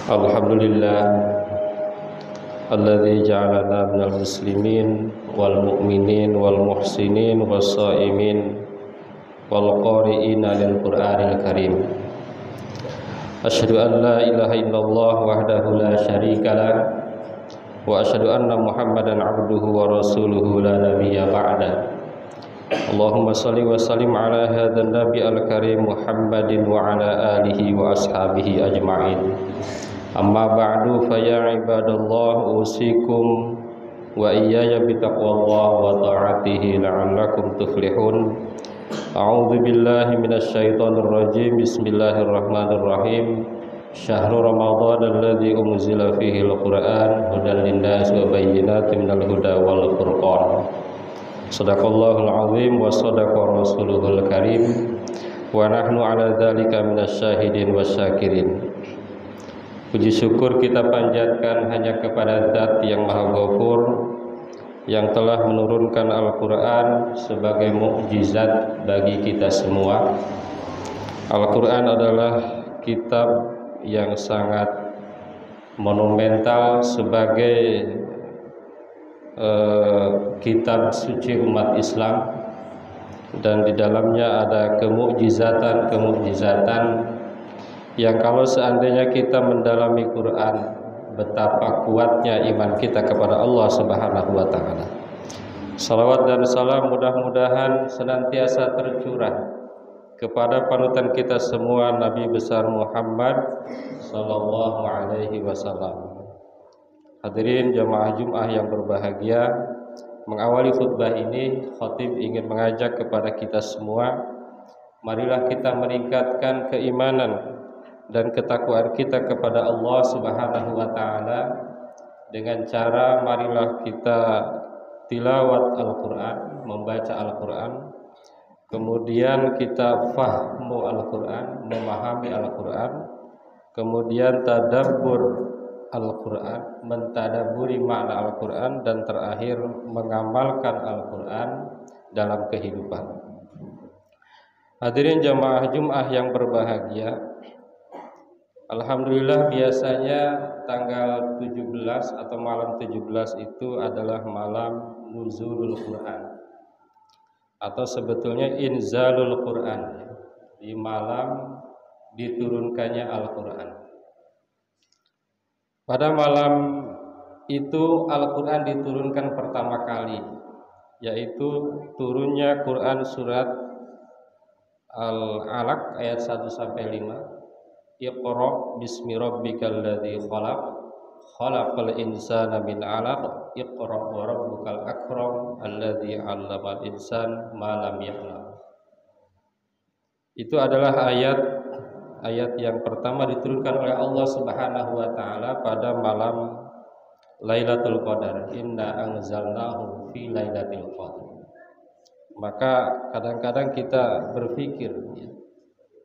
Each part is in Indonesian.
Alhamdulillah alladzi ja'alana minal muslimin wal mu'minin wal muhsinin was shaimin wal qari'ina lil Qur'anil Karim. Asyhadu an la ilaha illallah wahdahu la syarikalah wa asyhadu anna Muhammadan abduhu wa rasuluhu la nabiyya ba'da. Allahumma salli wa sallim ala hadzal nabi al-karim Muhammadin wa ala alihi wa ashabihi ajma'in. Amma ba'du fa ya ibadallah usikum wa iyaya bitaqwallah wa ta'atihi la'allakum tuflihun. A'udzu billahi minasy syaithanir rajim. Bismillahirrahmanirrahim. Syahrul Ramadan alladzi unzila fihi al-Qur'an hudan lin-nas wa bayyinatin minal huda wal furqan. Shadaqallahul azim wa shadaqa rasuluhul karim wa nahnu ala dzalika minasy syahidin wasyakirin. Puji syukur kita panjatkan hanya kepada Zat yang Maha Ghafur yang telah menurunkan Al-Quran sebagai mukjizat bagi kita semua. Al-Quran adalah kitab yang sangat monumental sebagai kitab suci umat Islam, dan di dalamnya ada kemukjizatan yang kalau seandainya kita mendalami Quran, betapa kuatnya iman kita kepada Allah Subhanahu wa taala. Salawat dan salam mudah-mudahan senantiasa tercurah kepada panutan kita semua, Nabi besar Muhammad sallallahu alaihi wasallam. Hadirin jamaah Jumat yang berbahagia, mengawali khutbah ini khatib ingin mengajak kepada kita semua, marilah kita meningkatkan keimanan dan ketakwaan kita kepada Allah Subhanahu wa taala dengan cara marilah kita tilawat Al-Qur'an, membaca Al-Qur'an, kemudian kita fahmu Al-Qur'an, memahami Al-Qur'an, kemudian tadabbur Al-Qur'an, mentadaburi makna Al-Qur'an, dan terakhir mengamalkan Al-Qur'an dalam kehidupan. Hadirin jamaah Jumat yang berbahagia, alhamdulillah biasanya tanggal 17 atau malam 17 itu adalah malam nuzulul Quran, atau sebetulnya inzalul Quran, di malam diturunkannya Al-Quran. Pada malam itu Al-Quran diturunkan pertama kali, yaitu turunnya Quran surat Al-Alaq ayat 1-5. Iqra bismi rabbikal ladzi khalaq khalaqal insana min 'alaq iqra wa rabbukal akram alladzi 'allamal insana ma lam ya'lam. Itu adalah ayat yang pertama diturunkan oleh Allah Subhanahu wa taala pada malam Lailatul Qadar. Inna anzalnahu fi lailatul qadar. Maka kadang-kadang kita berpikir,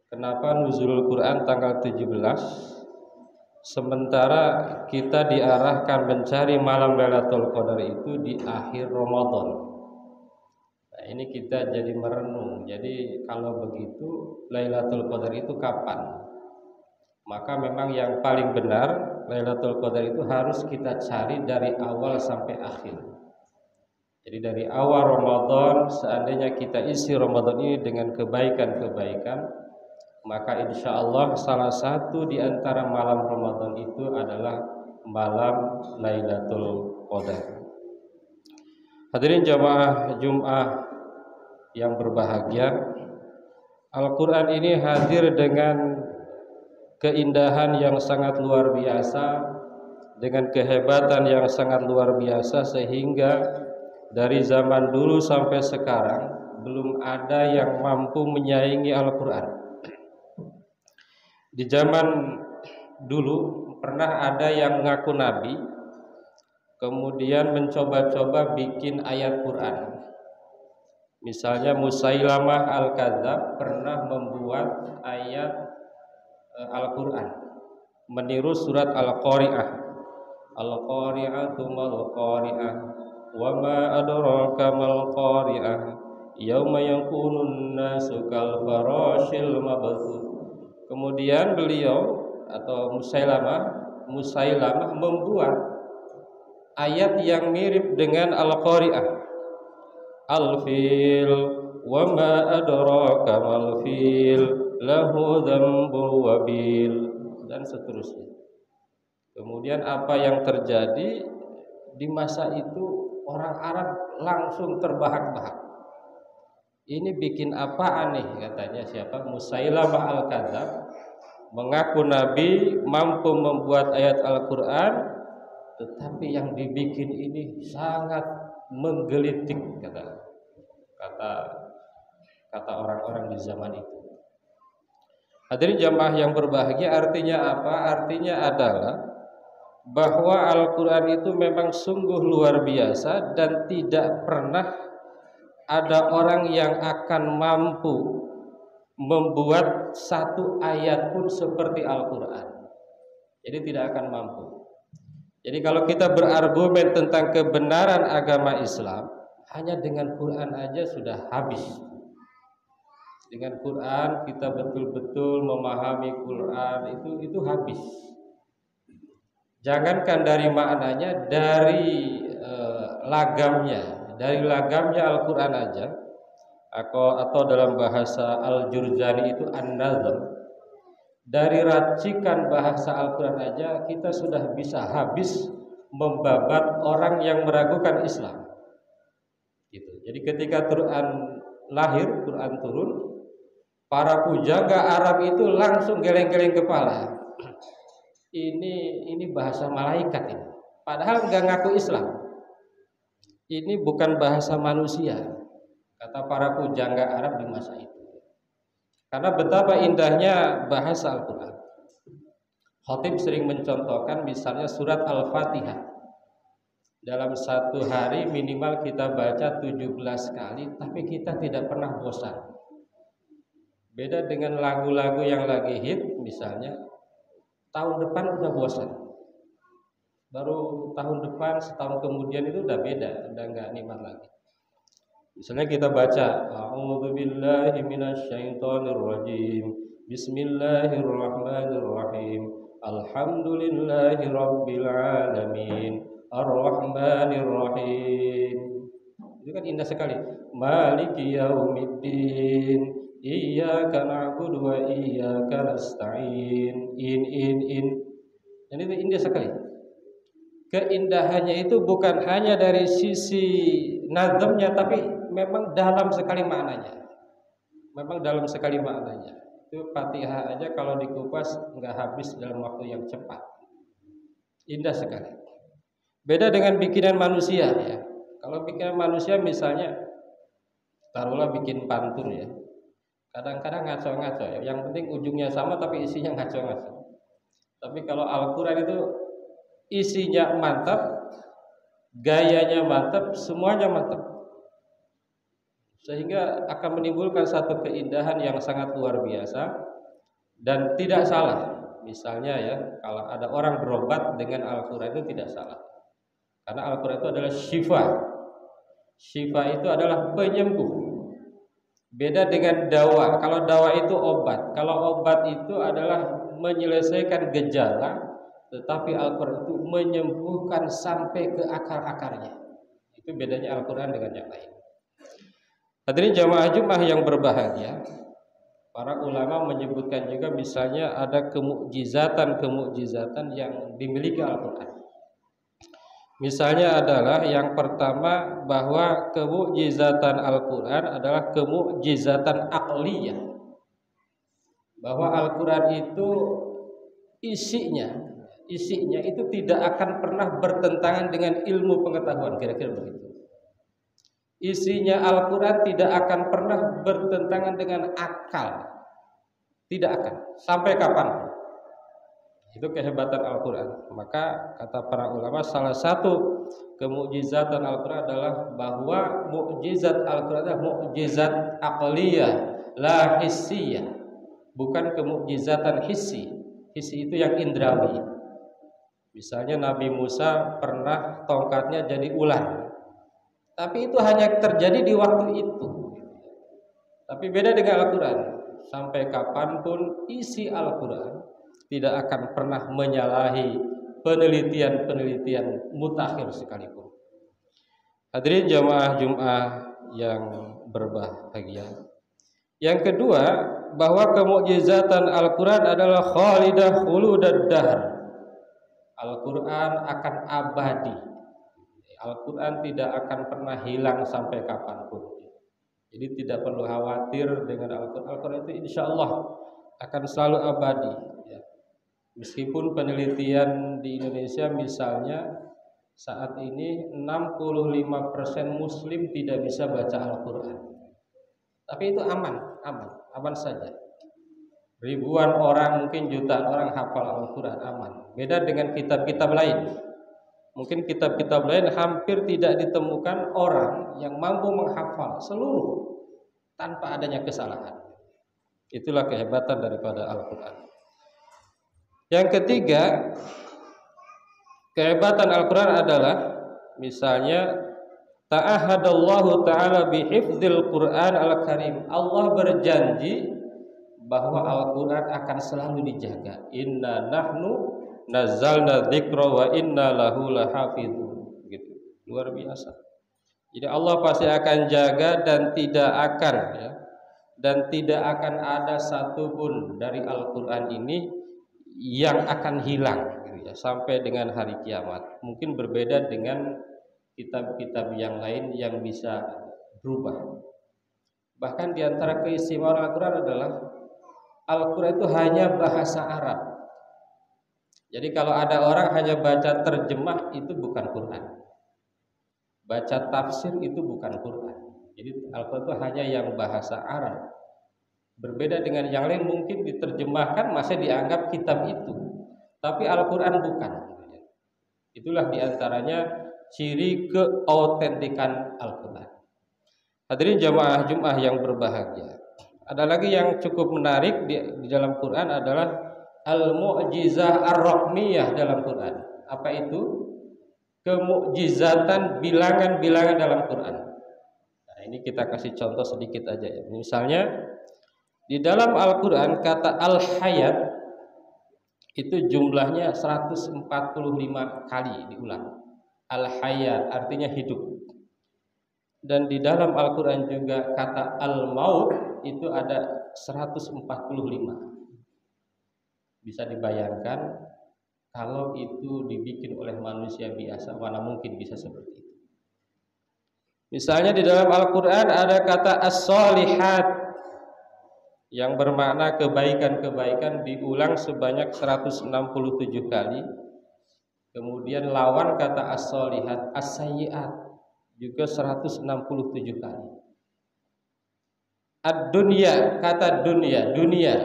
kenapa nuzulul Quran tanggal 17 sementara kita diarahkan mencari malam Lailatul Qadar itu di akhir Ramadan. Nah, ini kita jadi merenung. Jadi kalau begitu Lailatul Qadar itu kapan? Maka memang yang paling benar Lailatul Qadar itu harus kita cari dari awal sampai akhir. Jadi dari awal Ramadan, seandainya kita isi Ramadan ini dengan kebaikan-kebaikan, maka insya Allah salah satu di antara malam Ramadan itu adalah malam Lailatul Qadar. Hadirin jamaah Jumat yang berbahagia, Al-Quran ini hadir dengan keindahan yang sangat luar biasa, dengan kehebatan yang sangat luar biasa, sehingga dari zaman dulu sampai sekarang belum ada yang mampu menyaingi Al-Quran. Di zaman dulu pernah ada yang mengaku nabi, kemudian mencoba-coba bikin ayat Quran. Misalnya Musailamah Al-Kadzab pernah membuat ayat Al-Quran meniru surat Al-Qari'ah. Al-Qari'atu mal-Qari'ah wa ma adraka mal-Qari'ah yauma yakunun nasu kal farashil mabthus. Kemudian beliau atau Musailamah membuat ayat yang mirip dengan Al-Qari'ah. Al-fil wa ma adraka mal fil lahu dzambun wabil, dan seterusnya. Kemudian apa yang terjadi di masa itu, orang Arab langsung terbahak-bahak. Ini bikin apa aneh, katanya siapa? Musailamah al-Kadzab mengaku nabi, mampu membuat ayat Al-Qur'an, tetapi yang dibikin ini sangat menggelitik, kata orang-orang di zaman itu. Hadirin jamaah yang berbahagia, artinya apa? Artinya adalah bahwa Al-Quran itu memang sungguh luar biasa dan tidak pernah ada orang yang akan mampu membuat satu ayat pun seperti Al-Quran. Jadi tidak akan mampu. Jadi kalau kita berargumen tentang kebenaran agama Islam, hanya dengan Quran aja sudah habis. Dengan Quran kita betul-betul memahami Quran, itu habis. Jangankan dari maknanya, dari lagamnya Al-Quran aja, atau dalam bahasa Al-Jurjani itu An-Nazm. Dari racikan bahasa Al-Quran aja kita sudah bisa habis membabat orang yang meragukan Islam. Gitu. Jadi ketika Quran lahir, Quran turun, para pujaga Arab itu langsung geleng-geleng kepala. Ini bahasa malaikat ini. Padahal nggak ngaku Islam. Ini bukan bahasa manusia, kata para pujaga Arab di masa itu. Karena betapa indahnya bahasa Al-Quran. Khatib sering mencontohkan misalnya surat Al-Fatihah. Dalam satu hari minimal kita baca 17 kali, tapi kita tidak pernah bosan. Beda dengan lagu-lagu yang lagi hit, misalnya tahun depan udah bosan. Baru tahun depan, setahun kemudian itu udah beda, udah nggak nikmat lagi. Misalnya kita baca A'udzubillahi minasyaitonirrajim, Bismillahirrahmanirrahim, Alhamdulillahi rabbil alamin, Ar-Rahmanirrahim. Itu kan indah sekali. Maliki yaumiddin, Iyyaka na'budu wa iyyaka nasta'in. In. Dan itu indah sekali. Keindahannya itu bukan hanya dari sisi nazamnya, tapi memang dalam sekali maknanya. Itu Fatihah aja kalau dikupas nggak habis dalam waktu yang cepat. Indah sekali. Beda dengan bikinan manusia ya. Kalau bikinan manusia misalnya taruhlah bikin pantun ya. Kadang-kadang ngaco-ngaco ya. Yang penting ujungnya sama tapi isinya ngaco-ngaco. Tapi kalau Al-Quran itu isinya mantap, gayanya mantap, semuanya mantap, sehingga akan menimbulkan satu keindahan yang sangat luar biasa dan tidak salah. Misalnya ya, kalau ada orang berobat dengan Al-Quran itu tidak salah, karena Al-Quran itu adalah syifa. Syifa itu adalah penyembuh. Beda dengan dawa. Kalau dawa itu obat, kalau obat itu adalah menyelesaikan gejala, tetapi Al-Quran itu menyembuhkan sampai ke akar-akarnya. Itu bedanya Al-Quran dengan yang lain. Hadirin jamaah Jumat yang berbahagia, para ulama menyebutkan juga misalnya ada kemukjizatan yang dimiliki Al-Quran. Misalnya adalah yang pertama, bahwa kemukjizatan Al-Quran adalah kemukjizatan aqliyah. Bahwa Al-Quran itu isinya itu tidak akan pernah bertentangan dengan ilmu pengetahuan, kira-kira begitu. Isinya Al-Quran tidak akan pernah bertentangan dengan akal, tidak akan, sampai kapan. Itu kehebatan Al-Quran. Maka kata para ulama, salah satu kemukjizatan Al-Quran adalah bahwa mukjizat Al-Quran adalah mukjizat aqliyah, la hissiyah, bukan kemukjizatan hissi. Hissi itu yang indrawi. Misalnya Nabi Musa pernah tongkatnya jadi ular, tapi itu hanya terjadi di waktu itu. Tapi beda dengan Al-Quran. Sampai kapanpun isi Al-Quran tidak akan pernah menyalahi penelitian-penelitian mutakhir sekalipun. Hadirin jamaah Jumat yang berbahagia. Yang kedua, bahwa kemukjizatan Al-Quran adalah khalidah khuludad dahr. Al-Quran akan abadi. Al-Quran tidak akan pernah hilang sampai kapanpun. Jadi tidak perlu khawatir dengan Al-Quran. Al-Quran itu insya Allah akan selalu abadi. Meskipun penelitian di Indonesia misalnya saat ini 65% Muslim tidak bisa baca Al-Quran. Tapi itu aman saja. Ribuan orang, mungkin jutaan orang hafal Al-Quran, aman. Beda dengan kitab-kitab lain. Mungkin kitab-kitab lain hampir tidak ditemukan orang yang mampu menghafal seluruh tanpa adanya kesalahan. Itulah kehebatan daripada Al-Quran. Yang ketiga, kehebatan Al-Quran adalah misalnya ta'ahadallahu ta'ala bihifdzil Qur'an al-Karim. Allah berjanji bahwa Al-Quran akan selalu dijaga. Inna nahnu nazzalna dzikra wa inna lahu lahafizun. Gitu. Luar biasa. Jadi Allah pasti akan jaga dan tidak akan ada satupun dari Al-Quran ini yang akan hilang gitu ya, sampai dengan hari kiamat. Mungkin berbeda dengan kitab-kitab yang lain yang bisa berubah. Bahkan diantara keistimewaan Al-Quran adalah Al-Quran itu hanya bahasa Arab. Jadi kalau ada orang hanya baca terjemah, itu bukan Quran. Baca tafsir itu bukan Quran. Jadi Al-Quran itu hanya yang bahasa Arab. Berbeda dengan yang lain, mungkin diterjemahkan masih dianggap kitab itu, tapi Al-Quran bukan. Itulah diantaranya ciri keautentikan Al-Quran. Hadirin jamaah Jumat yang berbahagia. Ada lagi yang cukup menarik di dalam Quran adalah al-mu'jizah ar-raqmiyah dalam Quran. Apa itu? Kemukjizatan bilangan-bilangan dalam Quran. Nah, ini kita kasih contoh sedikit aja ya. Misalnya di dalam Al-Quran kata al-hayat itu jumlahnya 145 kali diulang. Al-hayat artinya hidup. Dan di dalam Al-Quran juga kata al-maut itu ada 145. Bisa dibayangkan kalau itu dibikin oleh manusia biasa, mana mungkin bisa seperti itu. Misalnya di dalam Al-Quran ada kata as-solihat yang bermakna kebaikan-kebaikan diulang sebanyak 167 kali. Kemudian lawan kata as-solihat, as-sayyi'at juga 167 kali. Ad-dunya, kata dunia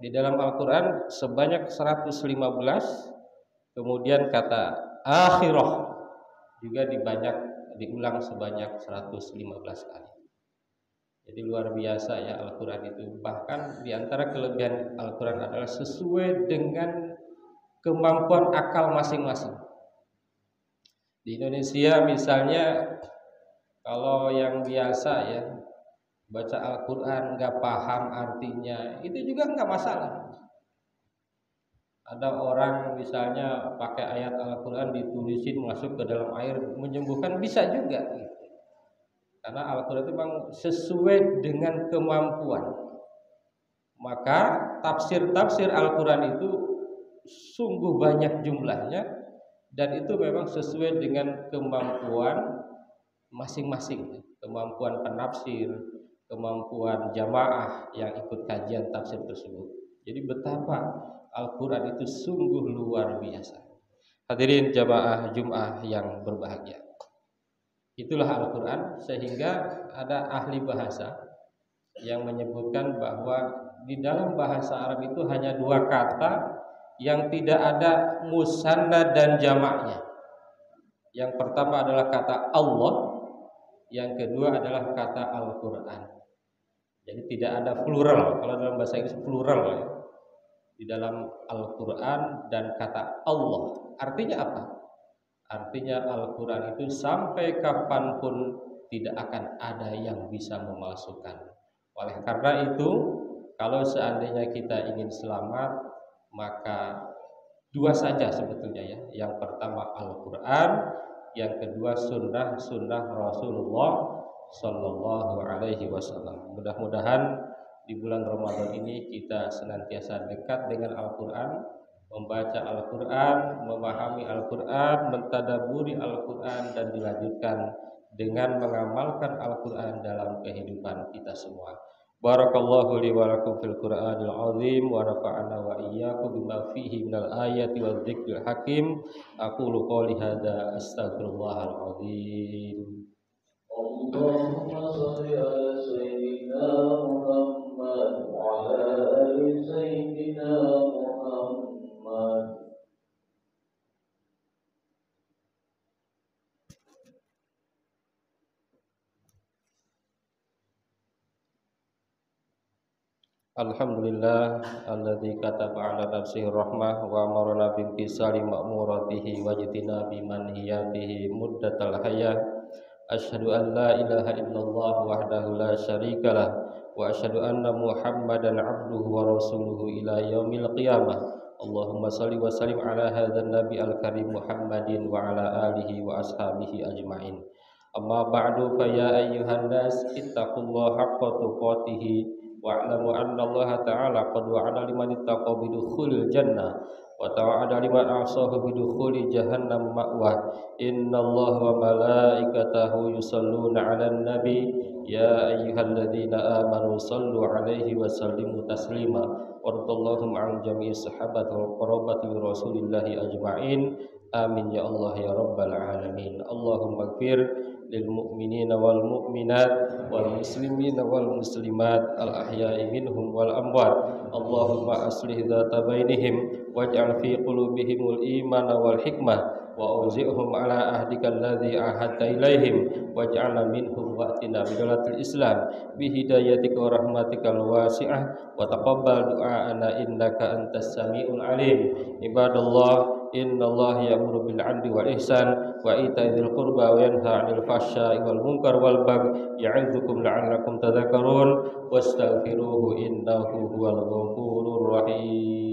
di dalam Al-Quran sebanyak 115. Kemudian kata akhirah juga diulang sebanyak 115 kali. Jadi luar biasa ya Al-Quran itu. Bahkan diantara kelebihan Al-Quran adalah sesuai dengan kemampuan akal masing-masing. Di Indonesia misalnya, kalau yang biasa ya baca Al-Quran nggak paham artinya, itu juga nggak masalah. Ada orang misalnya pakai ayat Al-Quran ditulisin masuk ke dalam air menyembuhkan, bisa juga. Karena Al-Quran itu memang sesuai dengan kemampuan. Maka tafsir-tafsir Al-Quran itu sungguh banyak jumlahnya, dan itu memang sesuai dengan kemampuan masing-masing. Kemampuan penafsir, kemampuan jamaah yang ikut kajian tafsir tersebut. Jadi betapa Al-Quran itu sungguh luar biasa. Hadirin jamaah Jumat yang berbahagia. Itulah Al-Quran, sehingga ada ahli bahasa yang menyebutkan bahwa di dalam bahasa Arab itu hanya dua kata yang tidak ada musanna dan jamaknya. Yang pertama adalah kata Allah, yang kedua adalah kata Al-Quran. Jadi tidak ada plural. Kalau dalam bahasa Inggris plural ya. Di dalam Al-Quran dan kata Allah. Artinya apa? Artinya Al-Quran itu sampai kapanpun tidak akan ada yang bisa memalsukan. Oleh karena itu, kalau seandainya kita ingin selamat, Maka dua saja sebetulnya ya. Yang pertama Al-Quran, yang kedua sunnah Rasulullah Sallallahu Alaihi Wasallam. Mudah-mudahan di bulan Ramadan ini kita senantiasa dekat dengan Al-Quran, membaca Al-Quran, memahami Al-Quran, mentadaburi Al-Quran, dan dilanjutkan dengan mengamalkan Al-Quran dalam kehidupan kita semua. Barakallahu li wa lakum fil Qur'anil azim wa nafa'ana wa iyyakum bima fihi minal ayati wa dzikril hakim. Aqulu qouli hadza astaghfirullahal azim. Allahumma shalli ala sayyidina Muhammad wa ala ali sayyidina Muhammad. Alhamdulillah alladzi kataba ala nafsihi rahmah wa amarna bi imtisali ma'muratihi wa jitinabi manhiyatihi muddatal hayah. Asyhadu an la ilaha illallah wahdahu la syarikalah wa asyhadu anna Muhammadan abduhu wa rasuluhu ila yaumil qiyamah. Allahumma shalli wa sallim ala hadzal nabi al-karim Muhammadin wa ala alihi wa ashabihi ajmain. Amma ba'du fa ya ayyuhan nas ittaqullaha haqqa tuqatih wa'lamu anna Allah ta'ala qad wa'ada liman ittaqa bidukhulil jannah wa ta'ada liman asahu bidukhuli jahannam ma'wa. Innallaha wa malaikatahu yusalluna 'alan nabi ya ayyuhalladzina amanu sallu 'alaihi wa sallimu taslima. Wardallahum 'an jami'i sahabati wal qarabati rasulillahi ajma'in. Amin ya Allah ya rabbal alamin. Allahumma ighfir lil mu'minina wal mu'minat wal muslimina wal muslimat al ahya'i minhum wal amwat. Allahumma aslih dzata bainihim waj'al fi qulubihimul imana wal hikmah wa auzi'hum ala ahdika alladzi ahadta ilaihim waj'alna minhum wa'tina bidalatil islam bi hidayatika wa rahmatikal wasi'ah wa taqabbal du'aana innaka antas samiul alim. Ibadallah, innallaha ya'muru bil 'adli wal ihsan wa ita'i dzil qurba wa yanha 'anil fahsya'i wal munkar wal baghi ya'idzukum la'allakum tadhakkarun wastaghfiruhu innahu huwal ghafurur rahim.